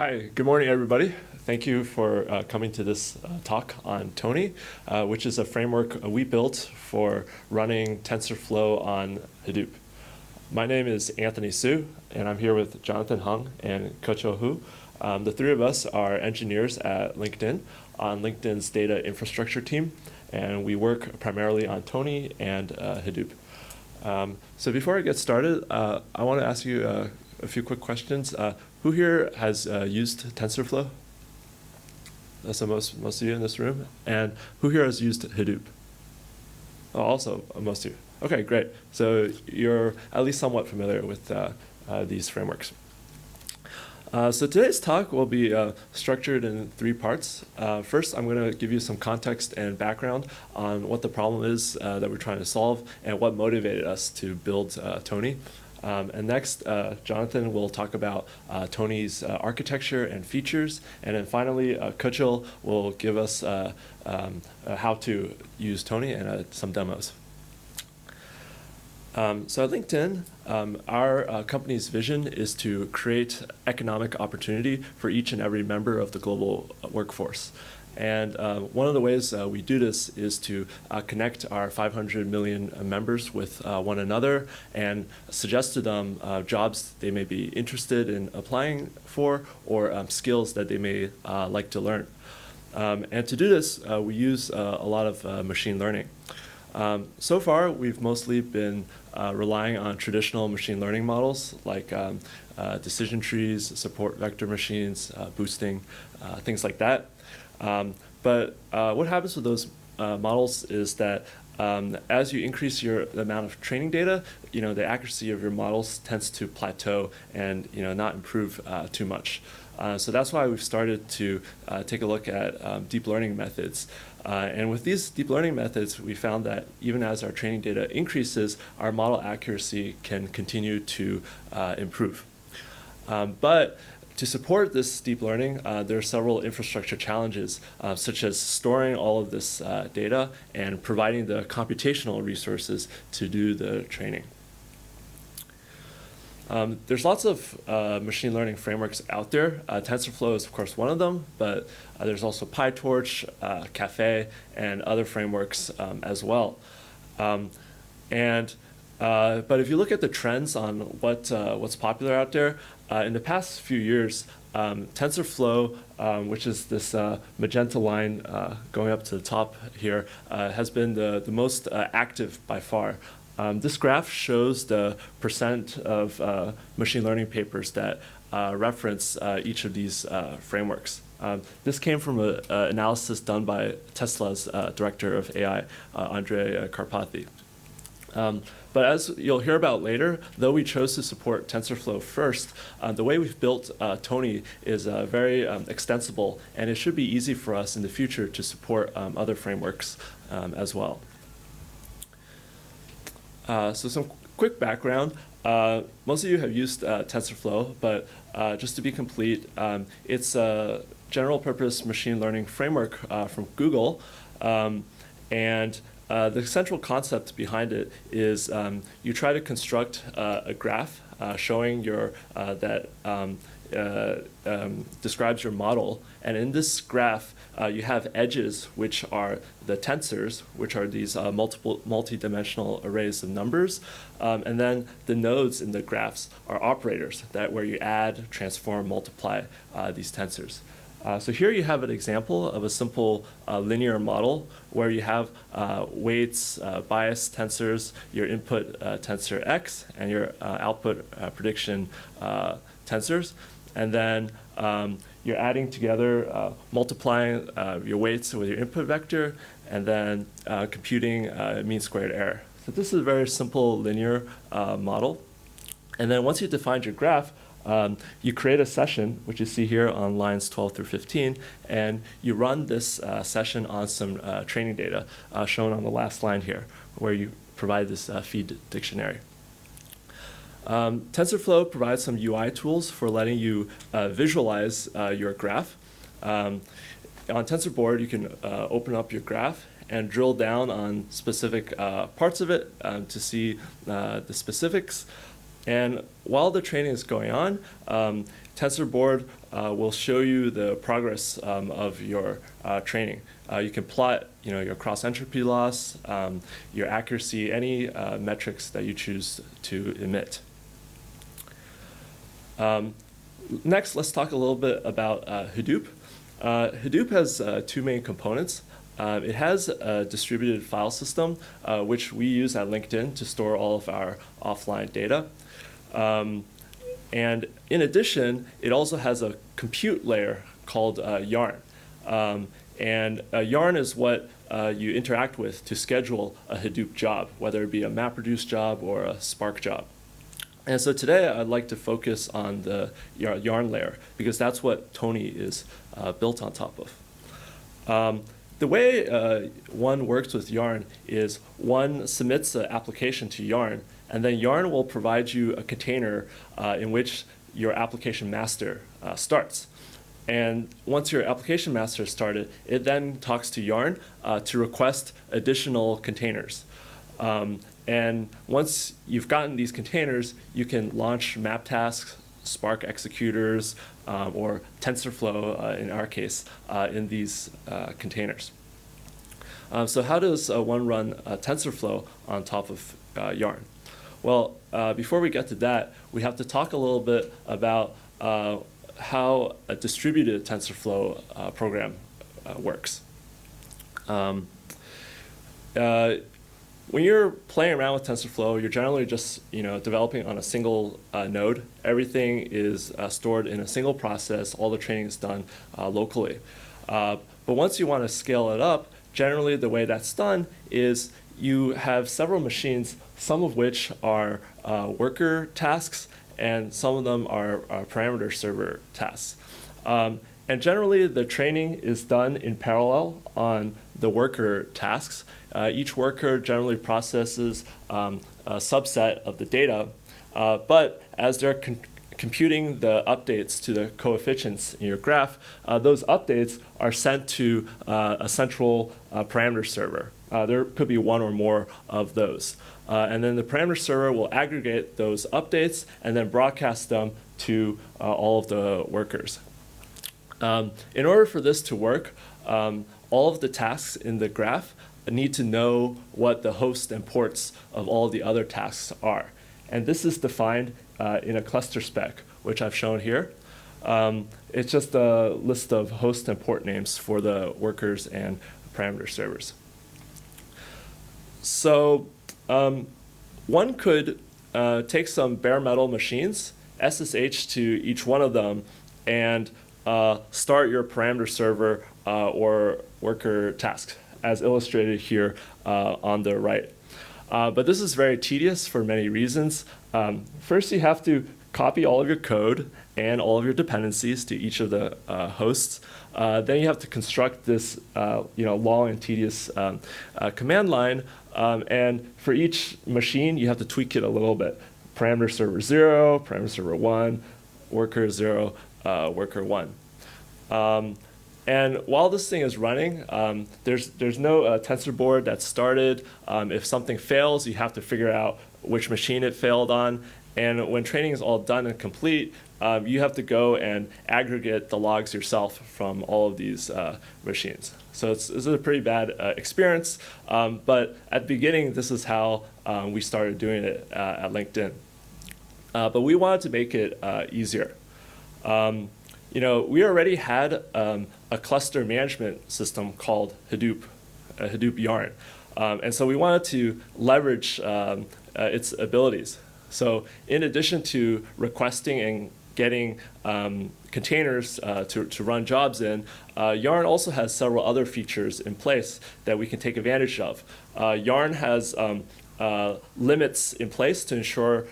Hi, good morning, everybody. Thank you for coming to this talk on TonY, which is a framework we built for running TensorFlow on Hadoop. My name is Anthony Su, and I'm here with Jonathan Hung and Keqiu Hu. The three of us are engineers at LinkedIn on LinkedIn's data infrastructure team, and we work primarily on TonY and Hadoop. So before I get started, I want to ask you a few quick questions. Who here has used TensorFlow? That's most of you in this room. And who here has used Hadoop? Oh, also most of you. Okay, great. So you're at least somewhat familiar with these frameworks. So today's talk will be structured in three parts. First, I'm going to give you some context and background on what the problem is that we're trying to solve and what motivated us to build TonY. And next, Jonathan will talk about TonY's architecture and features. And then finally, Keqiu will give us how to use TonY and some demos. So at LinkedIn, our company's vision is to create economic opportunity for each and every member of the global workforce. And one of the ways we do this is to connect our 500 million members with one another and suggest to them jobs they may be interested in applying for or skills that they may like to learn. And to do this, we use a lot of machine learning. So far, we've mostly been relying on traditional machine learning models like decision trees, support vector machines, boosting, things like that. But what happens with those models is that as you increase the amount of training data, the accuracy of your models tends to plateau and not improve too much. So that's why we've started to take a look at deep learning methods. And with these deep learning methods, we found that even as our training data increases, our model accuracy can continue to improve. But to support this deep learning, there are several infrastructure challenges, such as storing all of this data and providing the computational resources to do the training. There's lots of machine learning frameworks out there. TensorFlow is, of course, one of them, but there's also PyTorch, Caffe, and other frameworks as well. But if you look at the trends on what's popular out there, in the past few years, TensorFlow, which is this magenta line going up to the top here, has been the most active by far. This graph shows the percent of machine learning papers that reference each of these frameworks. This came from an analysis done by Tesla's director of AI, Andrej Karpathy. But as you'll hear about later, though we chose to support TensorFlow first, the way we've built TonY is very extensible, and it should be easy for us in the future to support other frameworks as well. So some quick background. Most of you have used TensorFlow, but just to be complete, it's a general-purpose machine learning framework from Google, and the central concept behind it is you try to construct a graph showing that describes your model. And in this graph, you have edges, which are the tensors, which are these multi-dimensional arrays of numbers. And then the nodes in the graphs are operators, where you add, transform, multiply these tensors. So here you have an example of a simple linear model where you have weights, bias tensors, your input tensor x, and your output prediction tensors. And then you're adding together, multiplying your weights with your input vector, and then computing mean squared error. So this is a very simple linear model. And then once you've defined your graph, you create a session, which you see here on lines 12 through 15, and you run this session on some training data shown on the last line here, where you provide this feed dictionary. TensorFlow provides some UI tools for letting you visualize your graph. On TensorBoard, you can open up your graph and drill down on specific parts of it to see the specifics. And while the training is going on, TensorBoard will show you the progress of your training. You can plot, your cross-entropy loss, your accuracy, any metrics that you choose to emit. Next, let's talk a little bit about Hadoop. Hadoop has two main components. It has a distributed file system, which we use at LinkedIn to store all of our offline data. And in addition, it also has a compute layer called Yarn. And Yarn is what you interact with to schedule a Hadoop job, whether it be a MapReduce job or a Spark job. And so today I'd like to focus on the Yarn layer, because that's what TonY is built on top of. The way one works with Yarn is one submits an application to Yarn, and then Yarn will provide you a container in which your application master starts. And once your application master is started, it then talks to Yarn to request additional containers. And once you've gotten these containers, you can launch map tasks, Spark executors, or TensorFlow, in our case, in these containers. So how does one run TensorFlow on top of Yarn? Well, before we get to that, we have to talk a little bit about how a distributed TensorFlow program works. When you're playing around with TensorFlow, you're generally just developing on a single node. Everything is stored in a single process. All the training is done locally. But once you want to scale it up, generally the way that's done is you have several machines, some of which are worker tasks, and some of them are parameter server tasks. And generally, the training is done in parallel on the worker tasks. Each worker generally processes a subset of the data, but as they're computing the updates to the coefficients in your graph, those updates are sent to a central parameter server. There could be one or more of those. And then the parameter server will aggregate those updates and then broadcast them to all of the workers. In order for this to work, all of the tasks in the graph need to know what the host and ports of all the other tasks are. And this is defined in a cluster spec, which I've shown here. It's just a list of host and port names for the workers and parameter servers. So one could take some bare metal machines, SSH to each one of them, and start your parameter server or worker task, as illustrated here on the right. But this is very tedious for many reasons. First, you have to copy all of your code and all of your dependencies to each of the hosts. Then you have to construct this long and tedious command line. And for each machine, you have to tweak it a little bit. Parameter server 0, parameter server 1, worker 0, worker 1. And while this thing is running, there's no TensorBoard that's started. If something fails, you have to figure out which machine it failed on. And when training is all done and complete, you have to go and aggregate the logs yourself from all of these machines. So it's a pretty bad experience. But at the beginning, this is how we started doing it at LinkedIn. But we wanted to make it easier. We already had a cluster management system called Hadoop Yarn. And so we wanted to leverage its abilities. So in addition to requesting and getting containers to run jobs in, Yarn also has several other features in place that we can take advantage of. Yarn has limits in place to ensure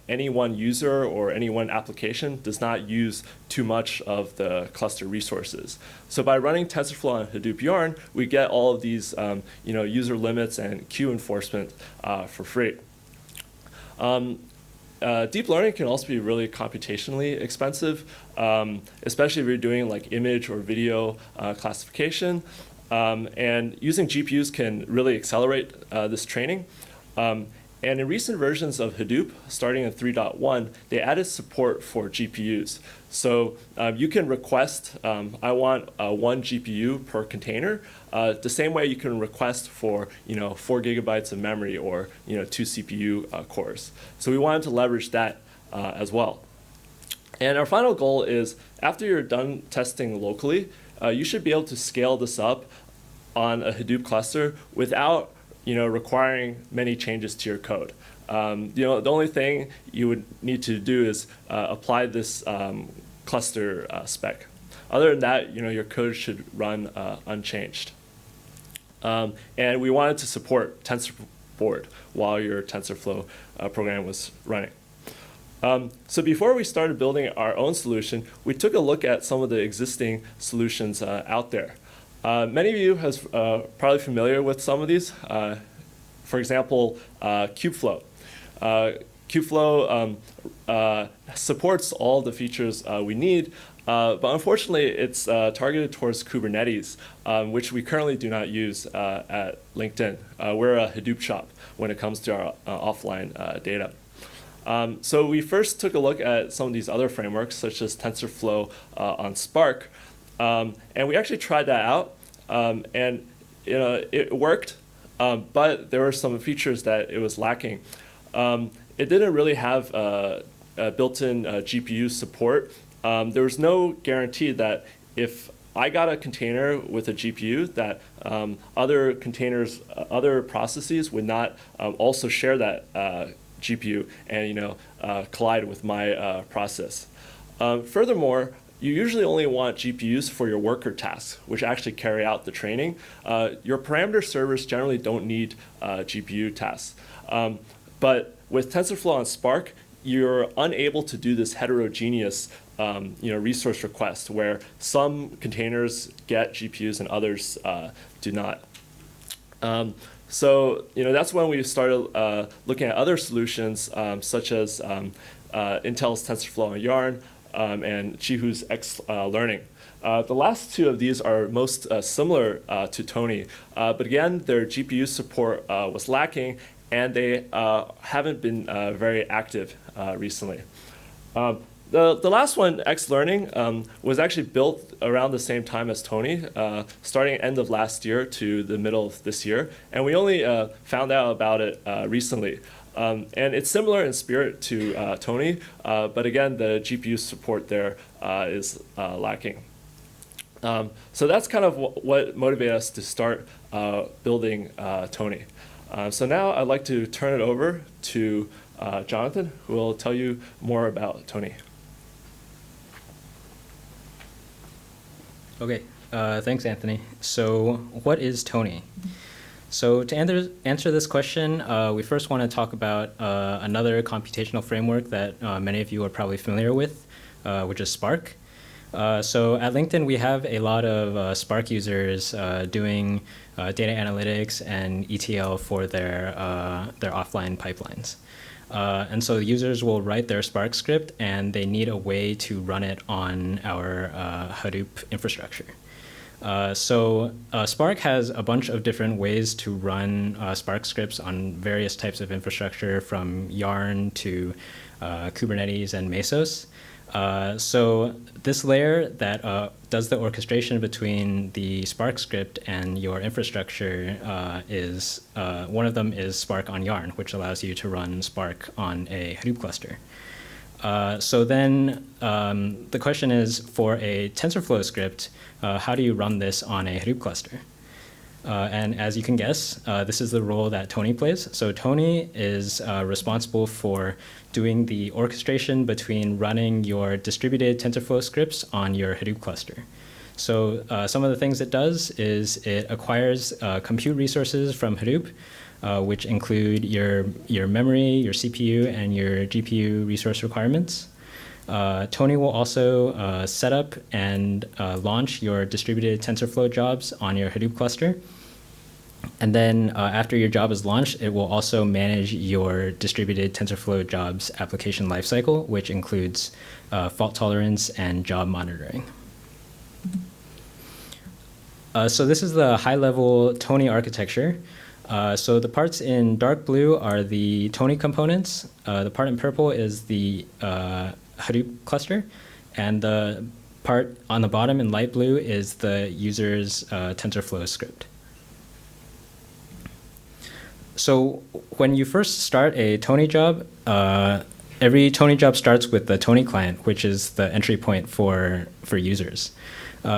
any one user or any one application does not use too much of the cluster resources. So by running TensorFlow on Hadoop Yarn, we get all of these user limits and queue enforcement for free. Deep learning can also be really computationally expensive, especially if you're doing like image or video classification. And using GPUs can really accelerate this training. And in recent versions of Hadoop, starting in 3.1, they added support for GPUs. So you can request, I want 1 GPU per container, the same way you can request for 4 gigabytes of memory or 2 CPU cores. So we wanted to leverage that as well. And our final goal is, after you're done testing locally, you should be able to scale this up on a Hadoop cluster without requiring many changes to your code. The only thing you would need to do is apply this cluster spec. Other than that, your code should run unchanged. And we wanted to support TensorBoard while your TensorFlow program was running. So before we started building our own solution, we took a look at some of the existing solutions out there. Many of you are probably familiar with some of these. For example, Kubeflow. Kubeflow supports all the features we need, but unfortunately, it's targeted towards Kubernetes, which we currently do not use at LinkedIn. We're a Hadoop shop when it comes to our offline data. So we first took a look at some of these other frameworks, such as TensorFlow on Spark, and we actually tried that out, and it worked, but there were some features that it was lacking. It didn't really have built-in GPU support. There was no guarantee that if I got a container with a GPU, that other containers, other processes would not also share that GPU and collide with my process. Furthermore, you usually only want GPUs for your worker tasks, which actually carry out the training. Your parameter servers generally don't need GPU tasks. But with TensorFlow on Spark, you're unable to do this heterogeneous resource request where some containers get GPUs and others do not. So that's when we started looking at other solutions such as Intel's TensorFlow on Yarn and Keqiu Hu's X-Learning. The last two of these are most similar to TonY, but again, their GPU support was lacking, and they haven't been very active recently. The last one, X-Learning, was actually built around the same time as TonY, starting end of last year to the middle of this year, and we only found out about it recently. And it's similar in spirit to TonY, but again, the GPU support there is lacking. So that's kind of what motivated us to start building TonY. So now I'd like to turn it over to Jonathan, who will tell you more about TonY. Okay, thanks, Anthony. So what is TonY? So to answer this question, we first want to talk about another computational framework that many of you are probably familiar with, which is Spark. So at LinkedIn, we have a lot of Spark users doing data analytics and ETL for their offline pipelines. And so users will write their Spark script, and they need a way to run it on our Hadoop infrastructure. So Spark has a bunch of different ways to run Spark scripts on various types of infrastructure, from Yarn to Kubernetes and Mesos. So this layer that does the orchestration between the Spark script and your infrastructure is one of them is Spark on Yarn, which allows you to run Spark on a Hadoop cluster. So then the question is, for a TensorFlow script, how do you run this on a Hadoop cluster? And as you can guess, this is the role that TonY plays. So TonY is responsible for doing the orchestration between running your distributed TensorFlow scripts on your Hadoop cluster. So some of the things it does is it acquires compute resources from Hadoop, which include your memory, your CPU, and your GPU resource requirements. TonY will also set up and launch your distributed TensorFlow jobs on your Hadoop cluster. And then after your job is launched, it will also manage your distributed TensorFlow jobs application lifecycle, which includes fault tolerance and job monitoring. So this is the high-level TonY architecture. So the parts in dark blue are the TonY components. The part in purple is the Hadoop cluster. And the part on the bottom in light blue is the user's TensorFlow script. So when you first start a TonY job, every TonY job starts with the TonY client, which is the entry point for users.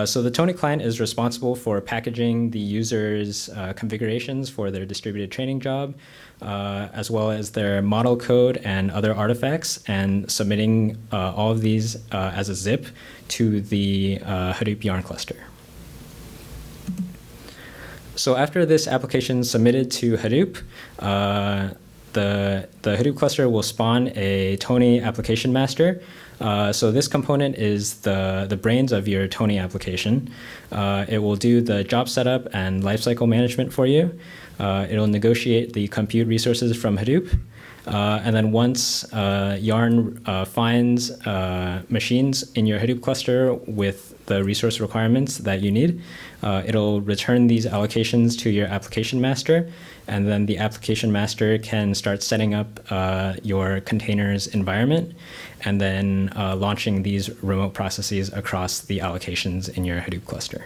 So the TonY client is responsible for packaging the user's configurations for their distributed training job, as well as their model code and other artifacts, and submitting all of these as a zip to the Hadoop Yarn cluster. So after this application is submitted to Hadoop, the Hadoop cluster will spawn a TonY application master. So this component is the brains of your TonY application. It will do the job setup and lifecycle management for you. It'll negotiate the compute resources from Hadoop. And then once Yarn finds machines in your Hadoop cluster with the resource requirements that you need, it'll return these allocations to your application master, and then the application master can start setting up your container's environment, and then launching these remote processes across the allocations in your Hadoop cluster.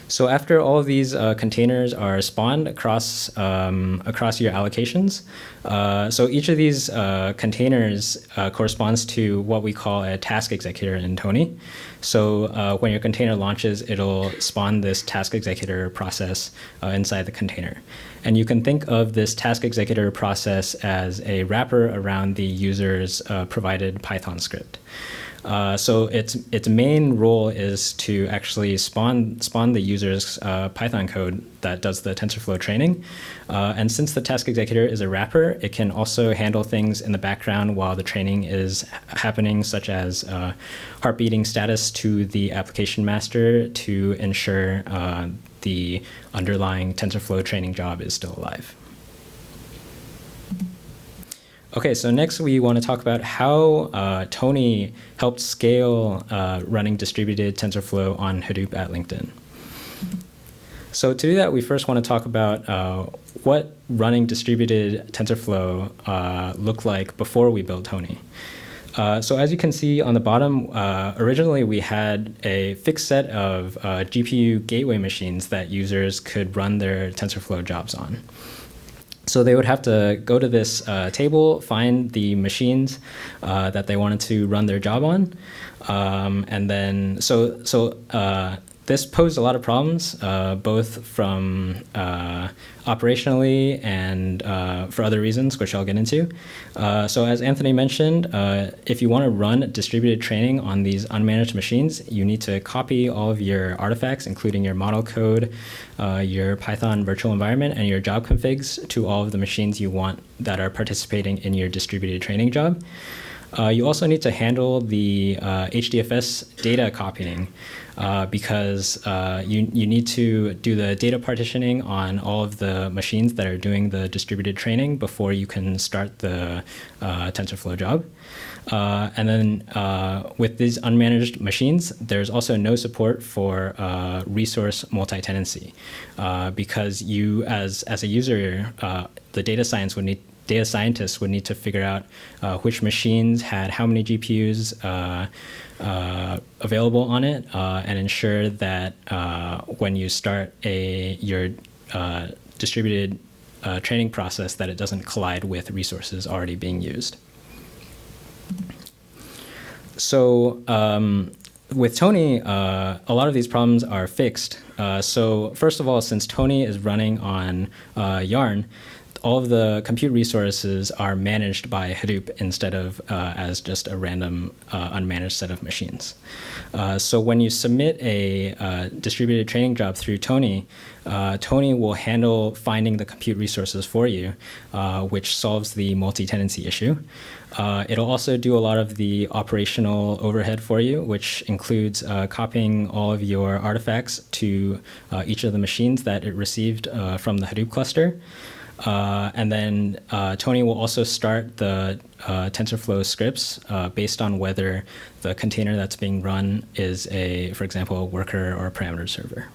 So after all of these containers are spawned across your allocations, so each of these containers corresponds to what we call a task executor in TonY. So when your container launches, it'll spawn this task executor process inside the container. And you can think of this task executor process as a wrapper around the user's provided Python script. So its main role is to actually spawn the user's Python code that does the TensorFlow training. And since the task executor is a wrapper, it can also handle things in the background while the training is happening, such as heartbeating status to the application master to ensure the underlying TensorFlow training job is still alive. Okay, so next we want to talk about how TonY helped scale running distributed TensorFlow on Hadoop at LinkedIn. So to do that, we first want to talk about what running distributed TensorFlow looked like before we built TonY. So as you can see on the bottom, originally we had a fixed set of GPU gateway machines that users could run their TensorFlow jobs on. So they would have to go to this table, find the machines that they wanted to run their job on, and then this posed a lot of problems, both from operationally and for other reasons, which I'll get into. So as Anthony mentioned, if you want to run distributed training on these unmanaged machines, you need to copy all of your artifacts, including your model code, your Python virtual environment, and your job configs to all of the machines you want that are participating in your distributed training job. You also need to handle the HDFS data copying because you need to do the data partitioning on all of the machines that are doing the distributed training before you can start the TensorFlow job. And then with these unmanaged machines, there's also no support for resource multi-tenancy because you, as a user, the data scientists would need to figure out which machines had how many GPUs available on it and ensure that when you start your distributed training process that it doesn't collide with resources already being used. So with TonY, a lot of these problems are fixed. So first of all, since TonY is running on Yarn, all of the compute resources are managed by Hadoop instead of as just a random unmanaged set of machines. So when you submit a distributed training job through TonY, TonY will handle finding the compute resources for you, which solves the multi-tenancy issue. It'll also do a lot of the operational overhead for you, which includes copying all of your artifacts to each of the machines that it received from the Hadoop cluster. And then TonY will also start the TensorFlow scripts based on whether the container that's being run is for example, a worker or a parameter server.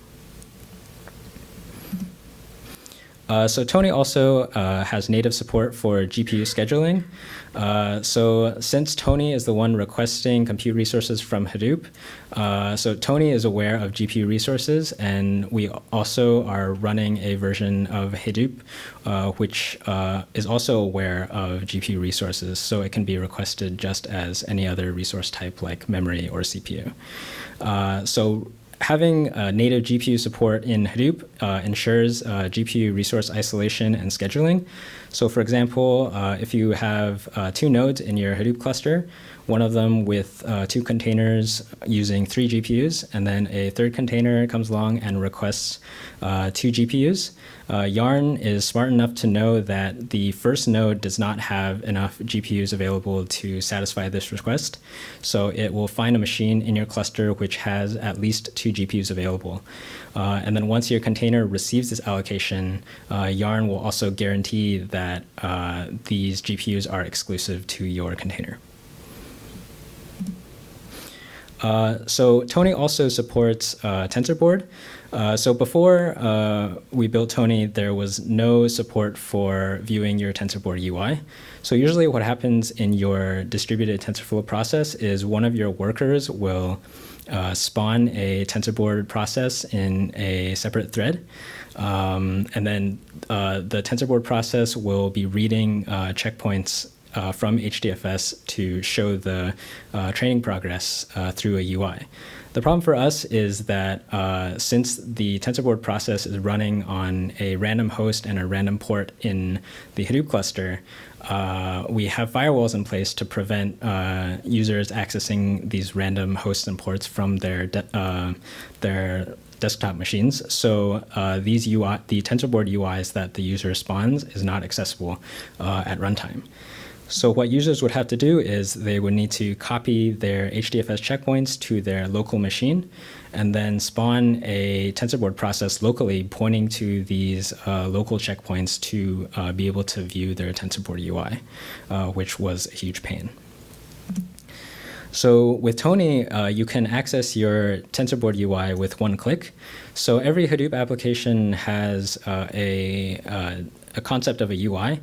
So TonY also has native support for GPU scheduling. So since TonY is the one requesting compute resources from Hadoop, so TonY is aware of GPU resources, and we also are running a version of Hadoop, which is also aware of GPU resources, so it can be requested just as any other resource type like memory or CPU. So having native GPU support in Hadoop ensures GPU resource isolation and scheduling. So for example, if you have 2 nodes in your Hadoop cluster, one of them with 2 containers using 3 GPUs, and then a third container comes along and requests 2 GPUs, Yarn is smart enough to know that the first node does not have enough GPUs available to satisfy this request. So it will find a machine in your cluster which has at least 2 GPUs available. And then once your container receives this allocation, Yarn will also guarantee that these GPUs are exclusive to your container. So TonY also supports TensorBoard. So before we built TonY, there was no support for viewing your TensorBoard UI. So usually what happens in your distributed TensorFlow process is one of your workers will spawn a TensorBoard process in a separate thread. And then the TensorBoard process will be reading checkpoints from HDFS to show the training progress through a UI. The problem for us is that since the TensorBoard process is running on a random host and a random port in the Hadoop cluster, we have firewalls in place to prevent users accessing these random hosts and ports from their desktop machines. So the TensorBoard UIs that the user spawns is not accessible at runtime. So what users would have to do is they would need to copy their HDFS checkpoints to their local machine and then spawn a TensorBoard process locally pointing to these local checkpoints to be able to view their TensorBoard UI, which was a huge pain. So with TonY, you can access your TensorBoard UI with one click. So every Hadoop application has a concept of a UI,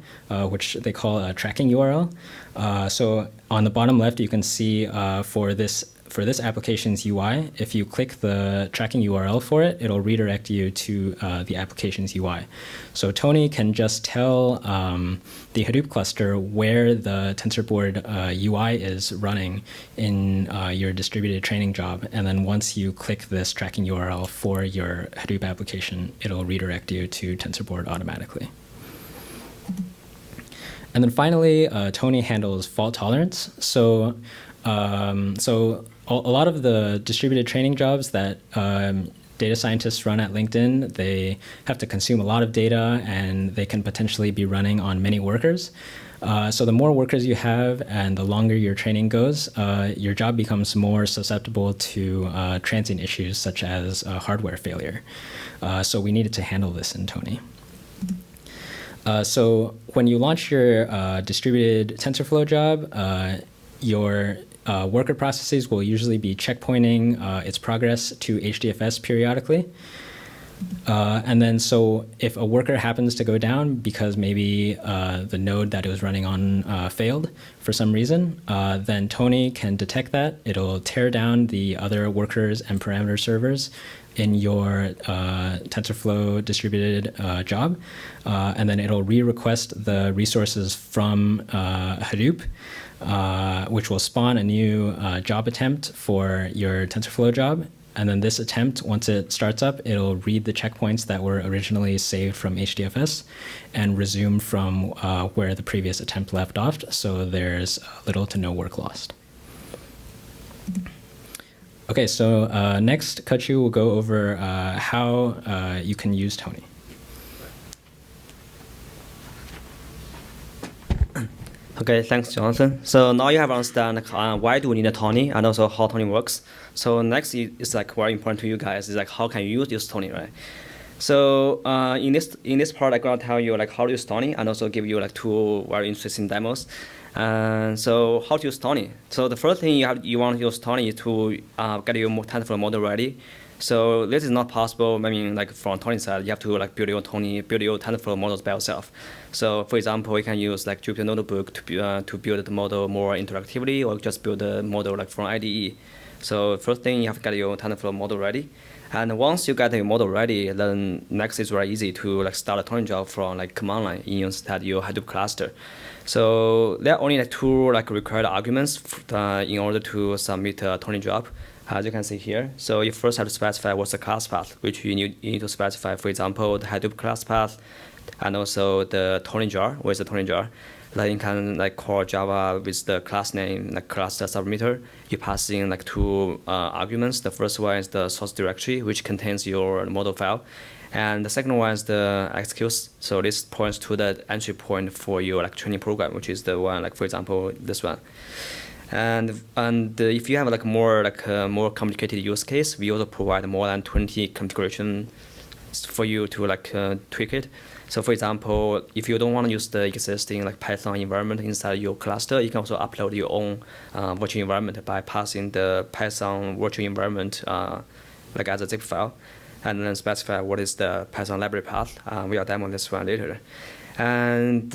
which they call a tracking URL. So on the bottom left, you can see for this application's UI, if you click the tracking URL for it, it'll redirect you to the application's UI. So TonY can just tell the Hadoop cluster where the TensorBoard UI is running in your distributed training job. And then once you click this tracking URL for your Hadoop application, it'll redirect you to TensorBoard automatically. And then finally, TonY handles fault tolerance. So a lot of the distributed training jobs that data scientists run at LinkedIn, they have to consume a lot of data, and they can potentially be running on many workers. So the more workers you have and the longer your training goes, your job becomes more susceptible to transient issues such as hardware failure. So we needed to handle this in TonY. So when you launch your distributed TensorFlow job, your worker processes will usually be checkpointing its progress to HDFS periodically. And then so if a worker happens to go down because maybe the node that it was running on failed for some reason, then TonY can detect that. It'll tear down the other workers and parameter servers in your TensorFlow distributed job, and then it'll re-request the resources from Hadoop, which will spawn a new job attempt for your TensorFlow job. And then this attempt, once it starts up, it'll read the checkpoints that were originally saved from HDFS and resume from where the previous attempt left off, so there's little to no work lost. Okay, so next, Keqiu will go over how you can use TonY. Okay, thanks, Jonathan. So now you have understand why do we need a TonY and also how TonY works. So next is like very important to you guys is like how can you use this TonY, right? So in this part, I'm gonna tell you like how to use TonY and also give you like 2 very interesting demos. So how to use TonY? So the first thing you want to use TonY is to get your TensorFlow model ready. So this is not possible. I mean, like from TonY side, you have to like build your TensorFlow models by yourself. So for example, you can use like Jupyter Notebook to build the model more interactively, or just build the model like from IDE. So first thing, you have to get your TensorFlow model ready. And once you get your model ready, then next is very easy to like start a TonY job from like command line inside your Hadoop cluster. So there are only like two like required arguments in order to submit a TonY job, as you can see here. So you first have to specify what's the class path, which you need to specify, for example, the Hadoop class path, and also the TonY jar. Where's the TonY jar? Then you can like call Java with the class name, like class submitter. You pass in like two arguments. The first one is the source directory, which contains your model file. And the second one is the execute. So this points to the entry point for your like training program, which is the one, like for example, this one. And if you have like more complicated use case, we also provide more than 20 configuration for you to like tweak it. So for example, if you don't want to use the existing like Python environment inside your cluster, you can also upload your own virtual environment by passing the Python virtual environment like as a zip file, and then specify what is the Python library path. We'll demo this one later. And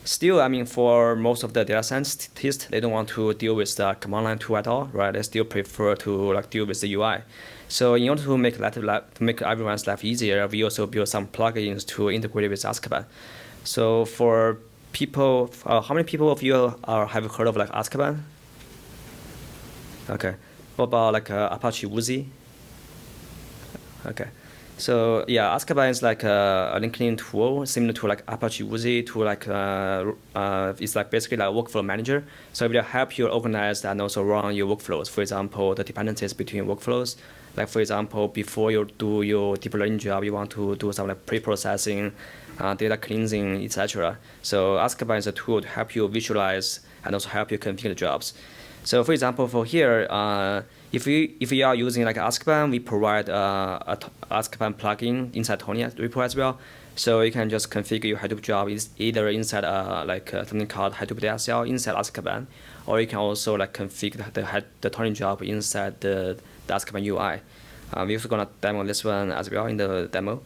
still, I mean, for most of the data scientists, they don't want to deal with the command line tool at all, right? They still prefer to like deal with the UI. So in order to make everyone's life easier, we also build some plugins to integrate with Azkaban. So for people, how many people of you have heard of like Azkaban? Okay. What about like Apache Woozy? Okay. So yeah, Azkaban is like a linking tool similar to like Apache Woozy to like it's like basically like a workflow manager. So it will help you organize and also run your workflows. For example, the dependencies between workflows. Like for example, before you do your deep learning job, you want to do some like pre-processing, data cleansing, etc. So Azkaban is a tool to help you visualize and also help you configure the jobs. So for example, for here, if you are using like Azkaban, we provide a Azkaban plugin inside TonY repo as well. So you can just configure your Hadoop job either inside something called Hadoop DSL inside Azkaban, or you can also like configure the TonY job inside the Azkaban UI. We're also gonna demo this one as well in the demo.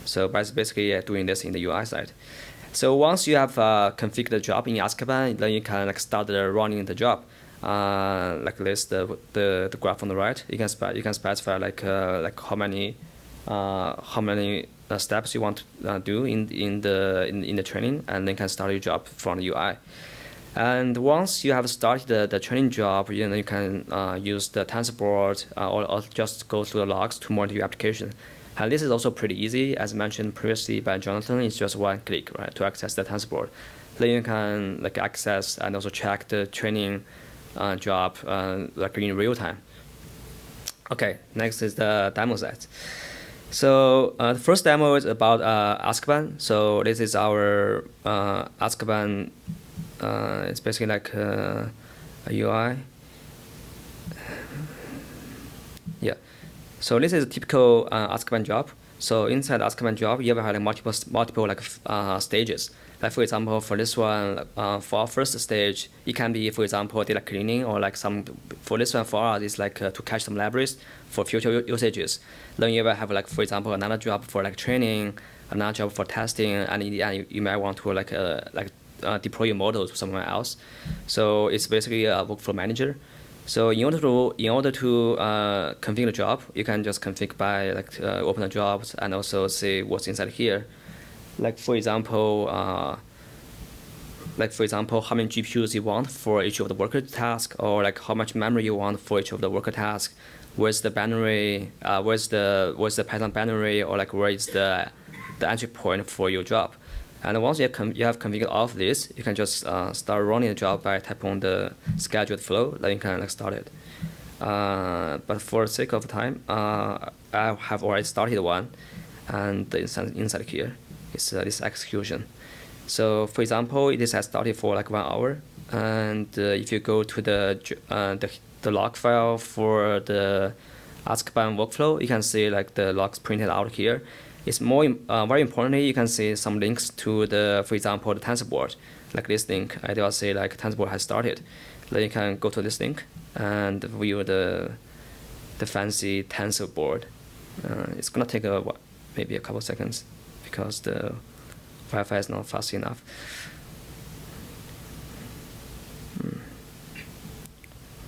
So basically doing this in the UI side. So once you have configured the job in Azkaban, then you can like start running the job. Like this, the graph on the right. You can specify like how many steps you want to do in the training, and then can start your job from the UI. And once you have started the training job, you can use the TensorBoard or just go through the logs to monitor your application. And this is also pretty easy, as mentioned previously by Jonathan. It's just one click, right, to access the TensorBoard. Then you can like access and also check the training job like in real time. Okay, next is the demo set. So the first demo is about Azkaban. So this is our Azkaban. It's basically like a UI. Yeah. So this is a typical Azkaban job. So inside Azkaban job, you have like multiple like stages. Like for example, for this one, for our first stage, it can be, for example, data cleaning, or like for this one, for us, it's like to catch some libraries for future usages. Then you will have like, for example, another job for like training, another job for testing, and in the end, you might want to deploy your model to somewhere else. So it's basically a workflow manager. So in order to configure the job, you can just configure by like open the jobs and also see what's inside here. Like for example, how many GPUs you want for each of the worker tasks, or like how much memory you want for each of the worker tasks. Where's the binary? Where's the Python binary, or like where is the entry point for your job? And once you have configured all of this, you can just start running the job by tapping on the scheduled flow. Then you can like start it. But for the sake of time, I have already started one, and inside here is this execution. So for example, this has started for like 1 hour, and if you go to the log file for the Azkaban workflow, you can see like the logs printed out here. It's more very importantly, you can see some links to for example, the TensorBoard, like this link. I will say like TensorBoard has started. Then you can go to this link and view the the fancy Tensor board. It's gonna take maybe a couple seconds because the Wi-Fi is not fast enough.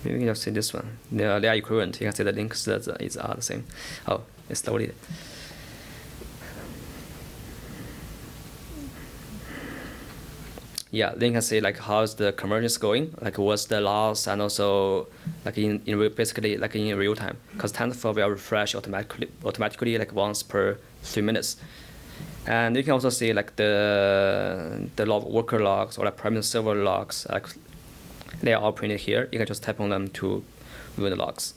Maybe we can just see this one. They are equivalent. You can see the links that are the same. Oh, it's loaded. Yeah, then you can see like how's the convergence going, like what's the loss, and also like basically like in real time, because TensorFlow will refresh automatically like once per 3 minutes. And you can also see like the worker logs or like private server logs, like they are all printed here. You can just tap on them to view the logs.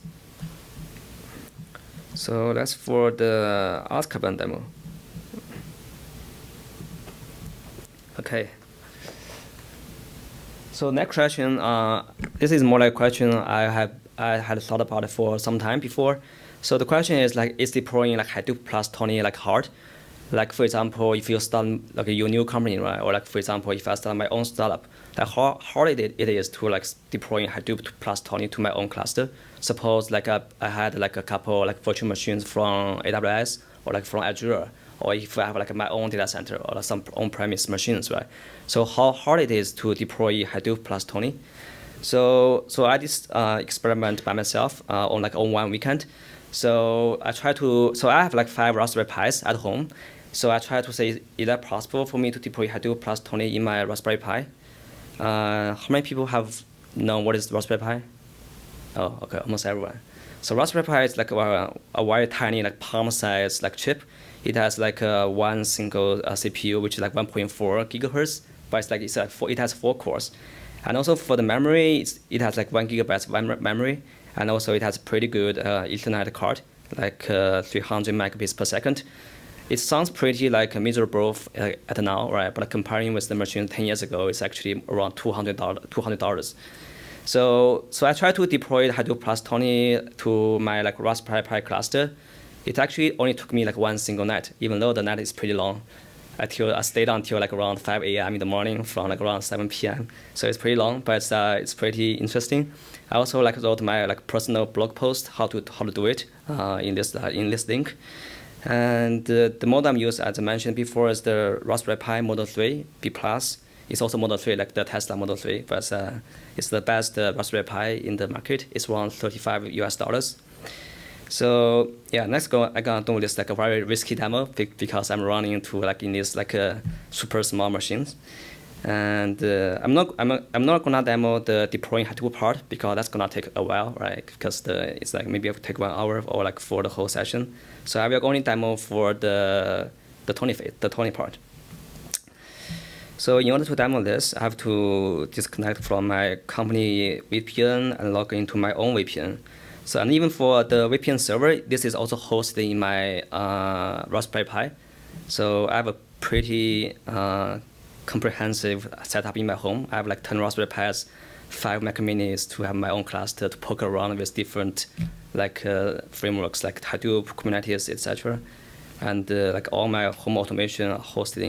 So that's for the Azkaban demo. Okay. So next question, this is more like a question I had thought about it for some time before. So the question is like, is deploying like Hadoop plus TonY like hard? Like for example, if you start like your new company, right? Or like for example, if I start my own startup, like how hard it is to like deploying Hadoop plus TonY to my own cluster. Suppose like I had like a couple like virtual machines from AWS or like from Azure, or if I have like my own data center or some on-premise machines, right? So how hard it is to deploy Hadoop plus TonY. So I did experiment by myself on one weekend. So I have like 5 Raspberry Pis at home. So I try to say, is that possible for me to deploy Hadoop plus TonY in my Raspberry Pi? How many people have known what is Raspberry Pi? Oh, okay, almost everyone. So Raspberry Pi is like a very tiny, like palm-sized like chip. It has like one single CPU, which is like 1.4 gigahertz, but it has 4 cores. And also for the memory, it has like 1 gigabyte memory, and also it has pretty good Ethernet card, like 300 megabits per second. It sounds pretty like miserable at now, right? But comparing with the machine 10 years ago, it's actually around $200. So I tried to deploy Hadoop plus TonY to my like Raspberry Pi cluster. It actually only took me like one single night, even though the night is pretty long. I stayed until like around 5 a.m. in the morning from like around 7 p.m. So it's pretty long, but it's pretty interesting. I also like wrote my like personal blog post how to do it in this link. And the model I'm using, as I mentioned before, is the Raspberry Pi Model 3 B+. It's also Model 3, like the Tesla Model 3, but it's the best Raspberry Pi in the market. It's around $35 US. So yeah, next I'm gonna do this like a very risky demo because I'm running into like in this like super small machines, and I'm not gonna demo the deploying Hadoop part because that's gonna take a while, right? Because it's like maybe it will take 1 hour or like for the whole session. So I will only demo for the TonY part. So in order to demo this, I have to disconnect from my company VPN and log into my own VPN. So and even for the VPN server, this is also hosted in my Raspberry Pi. So I have a pretty comprehensive setup in my home. I have like 10 Raspberry Pis, 5 Mac Minis to have my own cluster to poke around with different like frameworks like Hadoop, Kubernetes, etc. And like all my home automation are hosted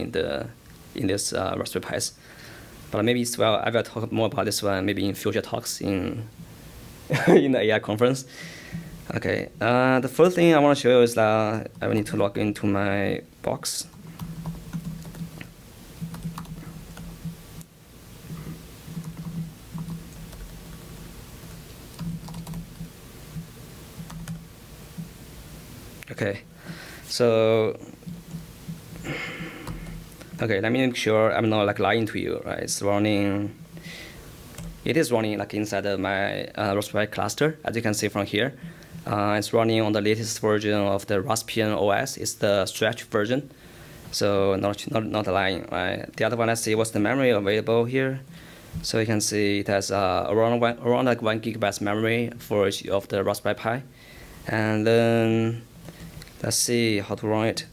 in this Raspberry Pis. But maybe I will talk more about this one maybe in future talks in in the AI conference. Okay, the first thing I want to show you is that I will need to log into my box. Okay, so let me make sure I'm not like lying to you, right? It is running like inside of my Raspberry cluster, as you can see from here. It's running on the latest version of the Raspbian OS. It's the stretch version, so not lying, right? The other one, let's see what's the memory available here. So you can see it has around like 1 gigabyte memory for each of the Raspberry Pi, and then let's see how to run it.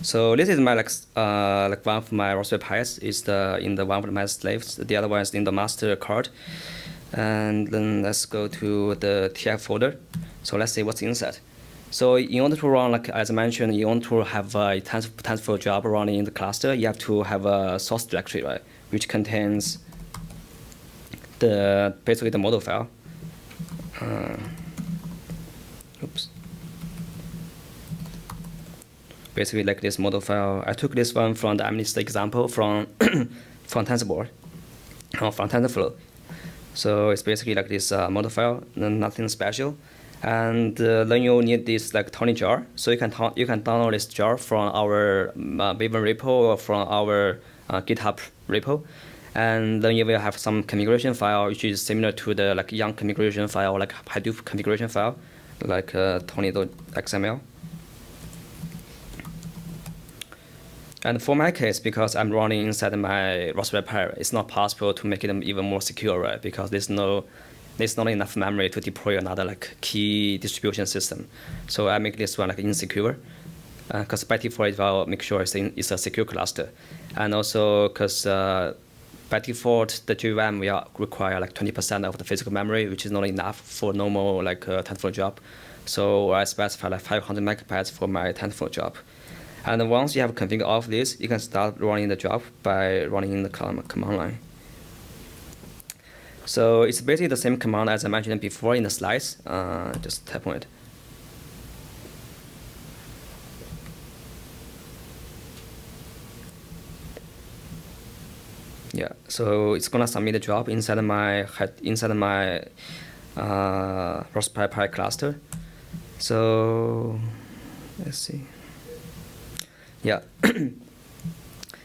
So this is my like one of my Raspberry Pis is in the one of my slaves. The other one is in the master card. And then let's go to the TF folder. So let's see what's inside. So in order to run, like as I mentioned, in order to have a TensorFlow job running in the cluster, you have to have a source directory, right, which contains basically the model file. Oops. Basically like this model file. I took this one from the unmanaged example from from TensorBoard, or from TensorFlow. So it's basically like this model file, nothing special. And then you need this like TonY jar. So you can download this jar from our Maven repo or from our GitHub repo. And then you will have some configuration file, which is similar to the like Yarn configuration file, like Hadoop configuration file, like TonY.xml. And for my case, because I'm running inside my Raspberry Pi, it's not possible to make it even more secure, right? Because there's not enough memory to deploy another like key distribution system. So I make this one like insecure, because by default I'll make sure it's a secure cluster, and also because by default the GVM will require like 20% of the physical memory, which is not enough for normal like TensorFlow job. So I specify like 500 megabytes for my TensorFlow job. And once you have configured all of this, you can start running the job by running in the command line. So it's basically the same command as I mentioned before in the slides. Just tap on it. Yeah, so it's gonna submit the job inside my Raspberry Pi cluster. So let's see. Yeah.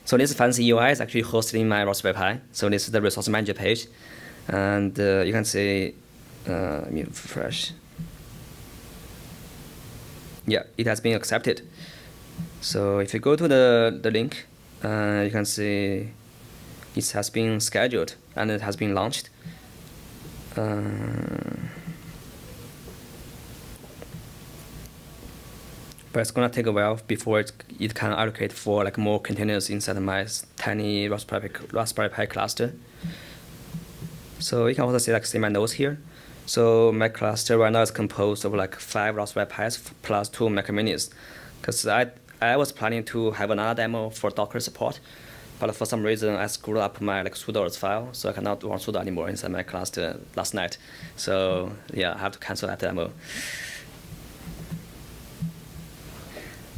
So this fancy UI is actually hosted in my Raspberry Pi. So this is the resource manager page. And you can see, let me refresh. Yeah, it has been accepted. So if you go to the link, you can see it has been scheduled and it has been launched. But it's gonna take a while before it can allocate for like more containers inside my tiny Raspberry Pi cluster. So you can also see my nodes here. So my cluster right now is composed of like 5 Raspberry Pis plus 2 Mac Minis, because I was planning to have another demo for Docker support, but for some reason I screwed up my like sudo file, so I cannot run sudo anymore inside my cluster last night. So yeah, I have to cancel that demo.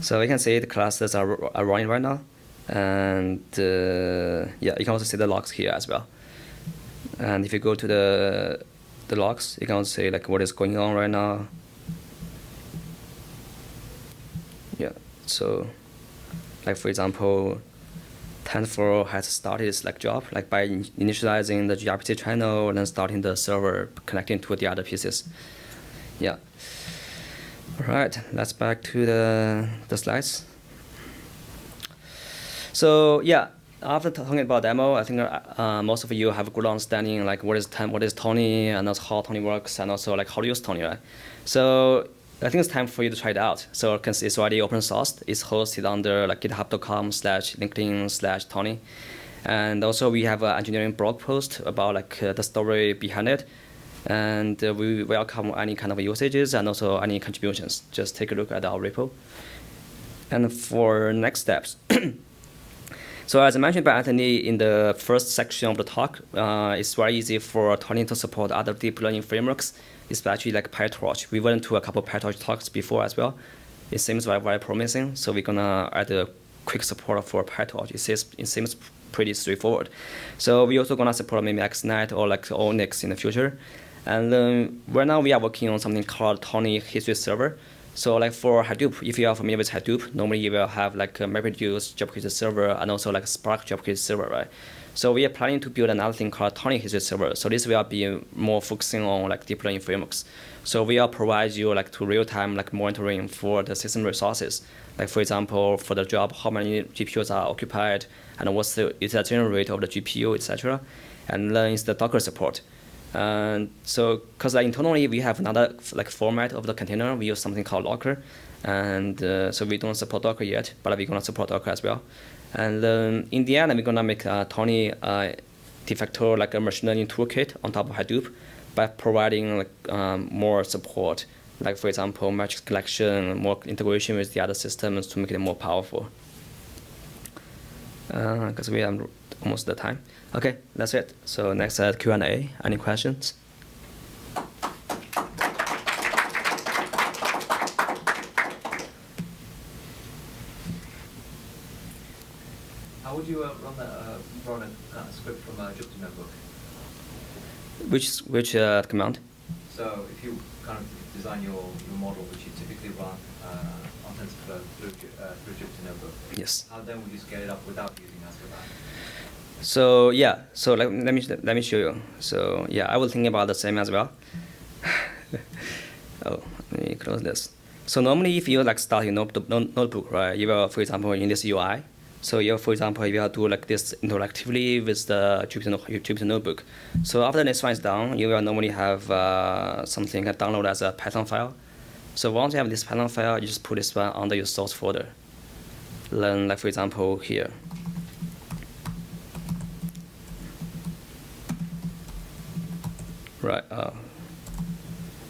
So you can see the clusters are running right now, and yeah, you can also see the logs here as well. And if you go to the logs, you can also see like what is going on right now. Yeah, so like for example, TensorFlow has started its like job like by initializing the gRPC channel and then starting the server connecting to the other pieces. Yeah. All right, let's back to the slides. So yeah, after talking about demo, I think most of you have a good understanding like what is TonY and also how TonY works and also like how to use TonY, right? So I think it's time for you to try it out. So because it's already open sourced, it's hosted under like github.com/linkedin/TonY. And also we have an engineering blog post about like the story behind it. And we welcome any kind of usages and also any contributions. Just take a look at our repo. And for next steps, so as I mentioned by Anthony in the first section of the talk, it's very easy for TonY to support other deep learning frameworks, especially like PyTorch. We went to a couple of PyTorch talks before as well. It seems very promising, so we're gonna add a quick support for PyTorch. It seems pretty straightforward. So we're also gonna support maybe XNet or like Onyx in the future. And right now we are working on something called TonY history server. So like for Hadoop, if you are familiar with Hadoop, normally you will have like a MapReduce job creator server and also like Spark job creator server, right? So we are planning to build another thing called TonY history server. So this will be more focusing on like deep learning frameworks. So we will provide you like to real-time like monitoring for the system resources. Like for example, for the job, how many GPUs are occupied and what's the utilization rate of the GPU, etc. And then it's the Docker support. And so, because internally we have another like format of the container, we use something called Docker, and so we don't support Docker yet, but we're gonna support Docker as well. And in the end, we're gonna make TonY de facto like a machine learning toolkit on top of Hadoop by providing like more support, like for example, matrix collection, more integration with the other systems to make it more powerful. Because we have almost the time. Okay, that's it. So next Q&A. Any questions? How would you run a script from a Jupyter notebook? Which command? So if you kind of design your model, which you typically run on TensorFlow through Jupyter notebook, Yes. how then would you scale it up without using Azkaban? So yeah, so let me show you. So yeah, I was thinking about the same as well. Oh, let me close this. So normally, if you like start your notebook, right? You will, for example, in this UI. So you, for example, you will do like this interactively with the Jupyter notebook. So after this one is done, you will normally have something download as a Python file. So once you have this Python file, you just put this one under your source folder. Then, like for example, here. Right.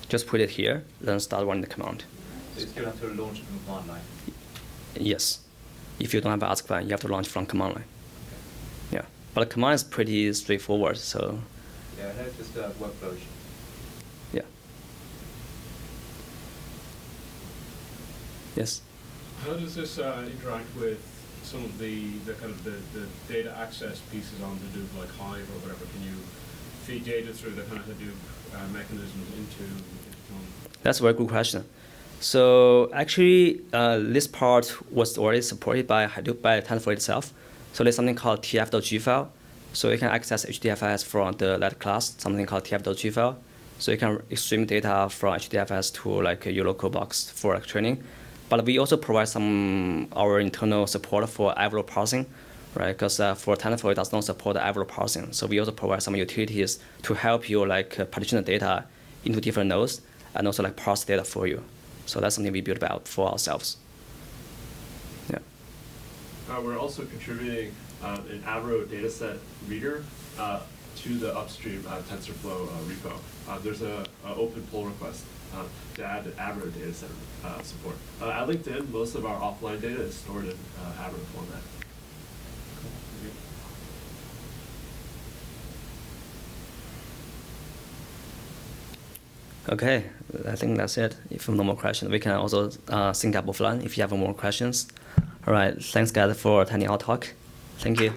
Just put it here, then start running the command. So you still have to launch from command line? Yes. If you don't have Azkaban, you have to launch from command line. Okay. Yeah. But the command is pretty straightforward, so. Yeah, I know it's just a workflow issue. Yeah. Yes. How does this interact with some of the kind of the data access pieces on Hadoop, like Hive or whatever? Can you feed data through the kind of Hadoop mechanisms into TonY? That's a very good question. So actually, this part was already supported by Hadoop by TensorFlow itself. So there's something called tf.g file. So you can access HDFS from that class, something called tf.g file. So you can stream data from HDFS to like your local box for like training. But we also provide some our internal support for Avro parsing, right? Because for TensorFlow, it does not support Avro parsing. So we also provide some utilities to help you like partition the data into different nodes and also like parse data for you. So that's something we built out for ourselves. Yeah. We're also contributing an Avro dataset reader to the upstream TensorFlow repo. There's an open pull request to add Avro dataset support. At LinkedIn, most of our offline data is stored in Avro format. Okay, I think that's it. If no more questions, we can also sync up offline if you have more questions. All right, thanks guys for attending our talk. Thank you.